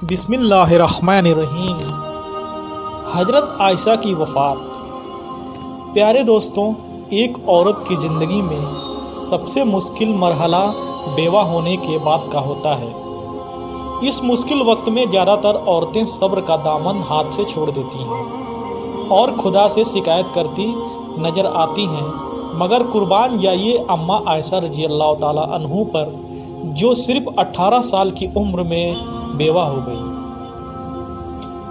بسم اللہ الرحمن الرحیم۔ حضرت عائشہ کی وفات۔ پیارے دوستوں، ایک عورت کی زندگی میں سب سے مشکل مرحلہ بیوہ ہونے کے بعد کا ہوتا ہے۔ اس مشکل وقت میں زیادہ تر عورتیں صبر کا دامن ہاتھ سے چھوڑ دیتی ہیں اور خدا سے شکایت کرتی نظر آتی ہیں، مگر قربان جائیے اماں عائشہ رضی اللہ تعالیٰ عنہ پر، جو صرف 18 سال کی عمر میں بیوہ ہو گئی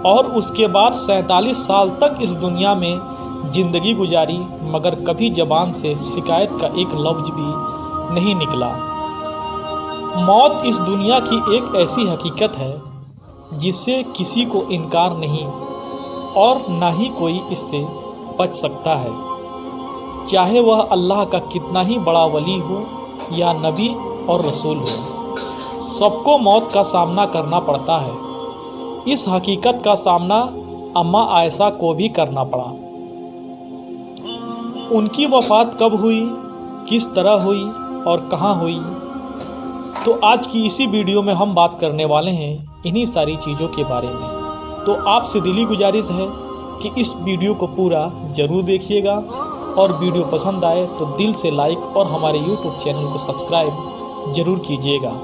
اور اس کے بعد 47 سال تک اس دنیا میں زندگی گزاری، مگر کبھی زبان سے شکایت کا ایک لفظ بھی نہیں نکلا۔ موت اس دنیا کی ایک ایسی حقیقت ہے جس سے کسی کو انکار نہیں اور نہ ہی کوئی اس سے بچ سکتا ہے، چاہے وہ اللہ کا کتنا ہی بڑا ولی ہو یا نبی اور رسول ہو۔ سب کو موت کا سامنا کرنا پڑتا ہے۔ اس حقیقت کا سامنا اماں عائشہ کو بھی کرنا پڑا۔ ان کی وفات کب ہوئی، کس طرح ہوئی اور کہاں ہوئی، تو آج کی اسی ویڈیو میں ہم بات کرنے والے ہیں انہی ساری چیزوں کے بارے میں۔ تو آپ سے دلی گزارش ہے کہ اس ویڈیو کو پورا ضرور دیکھیے گا، اور ویڈیو پسند آئے تو دل سے لائک اور ہمارے یوٹیوب چینل کو سبسکرائب ضرور کیجیے گا۔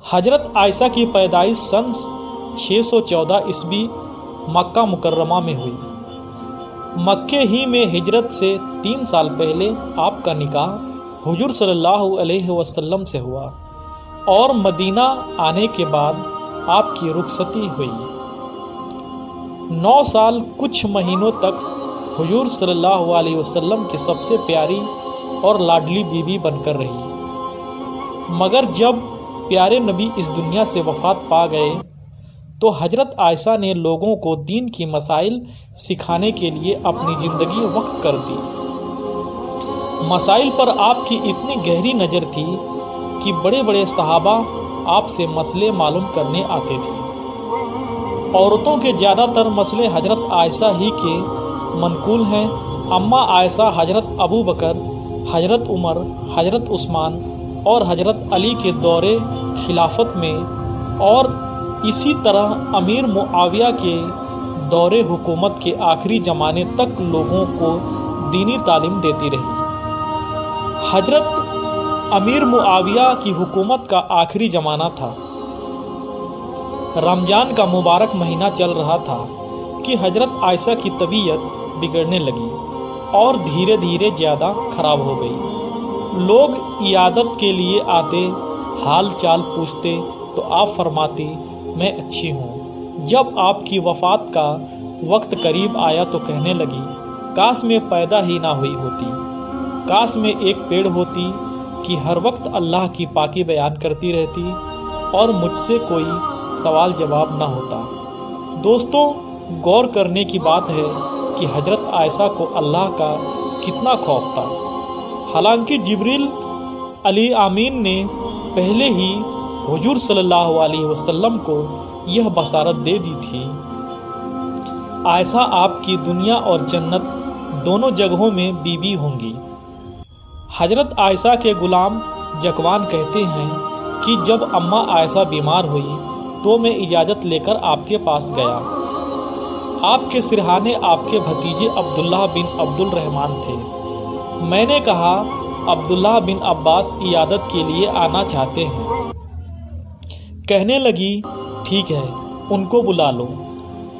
حضرت عائشہ کی پیدائش سن 614 عیسوی مکہ مکرمہ میں ہوئی۔ مکہ ہی میں ہجرت سے 3 سال پہلے آپ کا نکاح حضور صلی اللہ علیہ وسلم سے ہوا، اور مدینہ آنے کے بعد آپ کی رخصتی ہوئی۔ 9 سال کچھ مہینوں تک حضور صلی اللہ علیہ وسلم کی سب سے پیاری اور لاڈلی بیوی بن کر رہی، مگر جب پیارے نبی اس دنیا سے وفات پا گئے تو حضرت عائشہ نے لوگوں کو دین کی مسائل سکھانے کے لیے اپنی زندگی وقف کر دی۔ مسائل پر آپ کی اتنی گہری نظر تھی کہ بڑے بڑے صحابہ آپ سے مسئلے معلوم کرنے آتے تھے۔ عورتوں کے زیادہ تر مسئلے حضرت عائشہ ہی کے منقول ہیں۔ اماں عائشہ حضرت ابو بکر، حضرت عمر، حضرت عثمان اور حضرت علی کے دور خلافت میں، اور اسی طرح امیر معاویہ کے دور حکومت کے آخری زمانے تک لوگوں کو دینی تعلیم دیتی رہی۔ حضرت امیر معاویہ کی حکومت کا آخری زمانہ تھا۔ رمضان کا مبارک مہینہ چل رہا تھا کہ حضرت عائشہ کی طبیعت بگڑنے لگی اور دھیرے دھیرے زیادہ خراب ہو گئی۔ لوگ عیادت کے لیے آتے، حال چال پوچھتے تو آپ فرماتی میں اچھی ہوں۔ جب آپ کی وفات کا وقت قریب آیا تو کہنے لگی کاش میں پیدا ہی نہ ہوئی ہوتی، کاش میں ایک پیڑ ہوتی کہ ہر وقت اللہ کی پاکی بیان کرتی رہتی اور مجھ سے کوئی سوال جواب نہ ہوتا۔ دوستوں، غور کرنے کی بات ہے کہ حضرت عائشہ کو اللہ کا کتنا خوف تھا۔ حالانکہ جبریل علی امین نے پہلے ہی حضور صلی اللہ علیہ وسلم کو یہ بشارت دے دی تھی، عائشہ آپ کی دنیا اور جنت دونوں جگہوں میں بیوی ہوں گی۔ حضرت عائشہ کے غلام جکوان کہتے ہیں کہ جب اماں عائشہ بیمار ہوئی تو میں اجازت لے کر آپ کے پاس گیا۔ آپ کے سرہانے آپ کے بھتیجے عبداللہ بن عبد الرحمن تھے۔ میں نے کہا عبداللہ بن عباس عیادت کے لیے آنا چاہتے ہیں۔ کہنے لگی ٹھیک ہے، ان کو بلا لو۔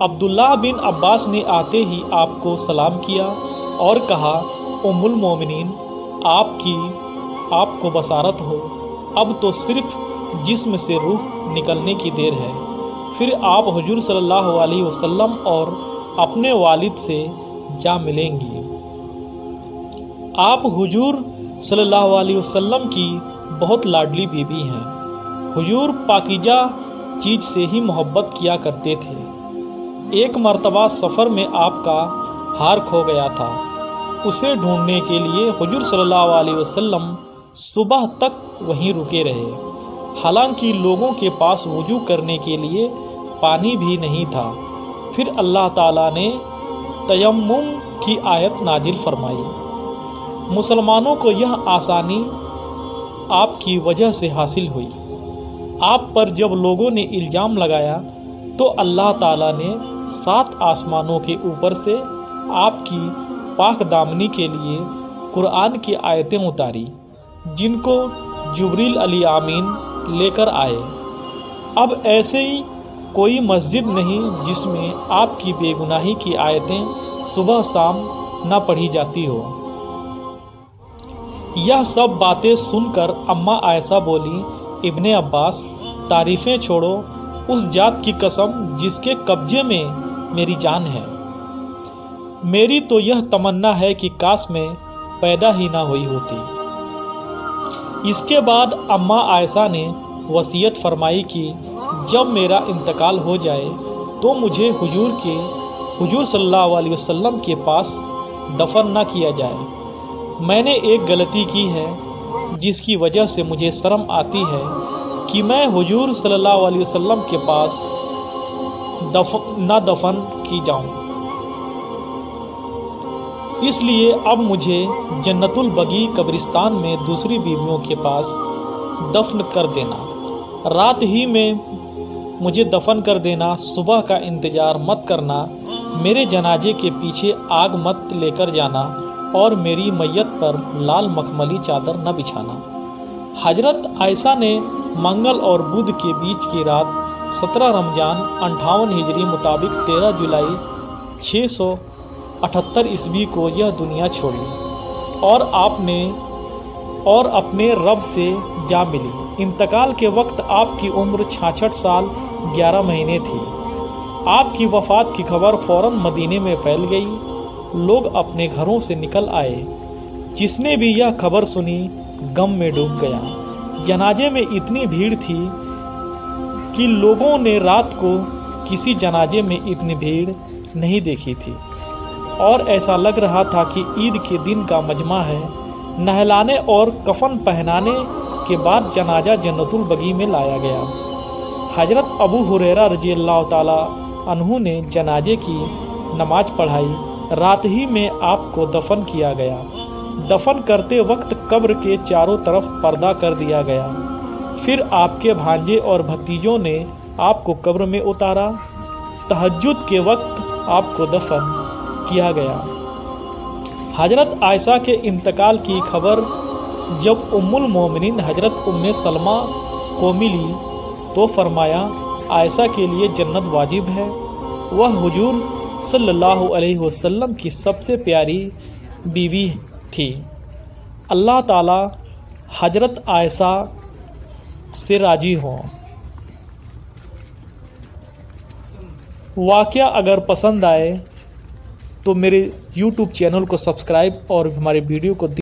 عبداللہ بن عباس نے آتے ہی آپ کو سلام کیا اور کہا ام المومنین، آپ کو بشارت ہو، اب تو صرف جسم سے روح نکلنے کی دیر ہے، پھر آپ حضور صلی اللہ علیہ وسلم اور اپنے والد سے جا ملیں گی۔ آپ حضور صلی اللہ علیہ وسلم کی بہت لاڈلی بیوی ہیں۔ حضور پاکیزہ چیز سے ہی محبت کیا کرتے تھے۔ ایک مرتبہ سفر میں آپ کا ہار کھو گیا تھا، اسے ڈھونڈنے کے لیے حضور صلی اللہ علیہ وسلم صبح تک وہیں رکے رہے، حالانکہ لوگوں کے پاس وضو کرنے کے لیے پانی بھی نہیں تھا۔ پھر اللہ تعالیٰ نے تیمم کی آیت نازل فرمائی۔ مسلمانوں کو یہ آسانی آپ کی وجہ سے حاصل ہوئی۔ آپ پر جب لوگوں نے الزام لگایا تو اللہ تعالیٰ نے 7 آسمانوں کے اوپر سے آپ کی پاک دامنی کے لیے قرآن کی آیتیں اتاری، جن کو جبریل علیہ امین لے کر آئے۔ اب ایسے ہی کوئی مسجد نہیں جس میں آپ کی بے گناہی کی آیتیں صبح شام نہ پڑھی جاتی ہو۔ یہ سب باتیں سن کر اماں عائشہ بولی، ابن عباس، تعریفیں چھوڑو اس ذات کی قسم جس کے قبضے میں میری جان ہے۔ میری تو یہ تمنا ہے کہ کاش میں پیدا ہی نہ ہوئی ہوتی۔ اس کے بعد اماں عائشہ نے وصیت فرمائی کہ جب میرا انتقال ہو جائے تو مجھے حضور صلی اللہ علیہ وسلم کے پاس دفن نہ کیا جائے۔ میں نے ایک غلطی کی ہے جس کی وجہ سے مجھے شرم آتی ہے کہ میں حضور صلی اللہ علیہ وسلم کے پاس نہ دفن کی جاؤں، اس لیے اب مجھے جنت البقیع قبرستان میں دوسری بیویوں کے پاس دفن کر دینا۔ رات ہی میں مجھے دفن کر دینا، صبح کا انتظار مت کرنا، میرے جنازے کے پیچھے آگ مت لے کر جانا اور میری میت پر لال مخملی چادر نہ بچھانا۔ حضرت عائشہ نے منگل اور بدھ کے بیچ کی رات 17 رمضان 58 ہجری مطابق 13 جولائی 678 عیسوی کو یہ دنیا چھوڑی اور اپنے رب سے جا ملی۔ انتقال کے وقت آپ کی عمر 66 سال 11 مہینے تھی۔ آپ کی وفات کی خبر فوراً مدینے میں پھیل گئی۔ لوگ اپنے گھروں سے نکل آئے۔ جس نے بھی یہ خبر سنی غم میں ڈوب گیا۔ جنازے میں اتنی بھیڑ تھی کہ لوگوں نے رات کو کسی جنازے میں اتنی بھیڑ نہیں دیکھی تھی، اور ایسا لگ رہا تھا کہ عید کے دن کا مجمع ہے۔ نہلانے اور کفن پہنانے کے بعد جنازہ جنت البقیع میں لایا گیا۔ حضرت ابو ہریرہ رضی اللہ تعالیٰ عنہ نے جنازے کی نماز پڑھائی۔ رات ہی میں آپ کو دفن کیا گیا۔ دفن کرتے وقت قبر کے چاروں طرف پردہ کر دیا گیا۔ پھر آپ کے بھانجے اور بھتیجوں نے آپ کو قبر میں اتارا۔ تہجد کے وقت آپ کو دفن کیا گیا۔ حضرت عائشہ کے انتقال کی خبر جب ام المومنین حضرت ام سلمہ کو ملی تو فرمایا، عائشہ کے لیے جنت واجب ہے۔ وہ حضور صلی اللہ علیہ وسلم کی سب سے پیاری بیوی تھی۔ اللہ تعالی حضرت عائشہ سے راضی ہوں۔ واقعہ اگر پسند آئے تو میرے YouTube چینل کو سبسکرائب اور ہمارے ویڈیو کو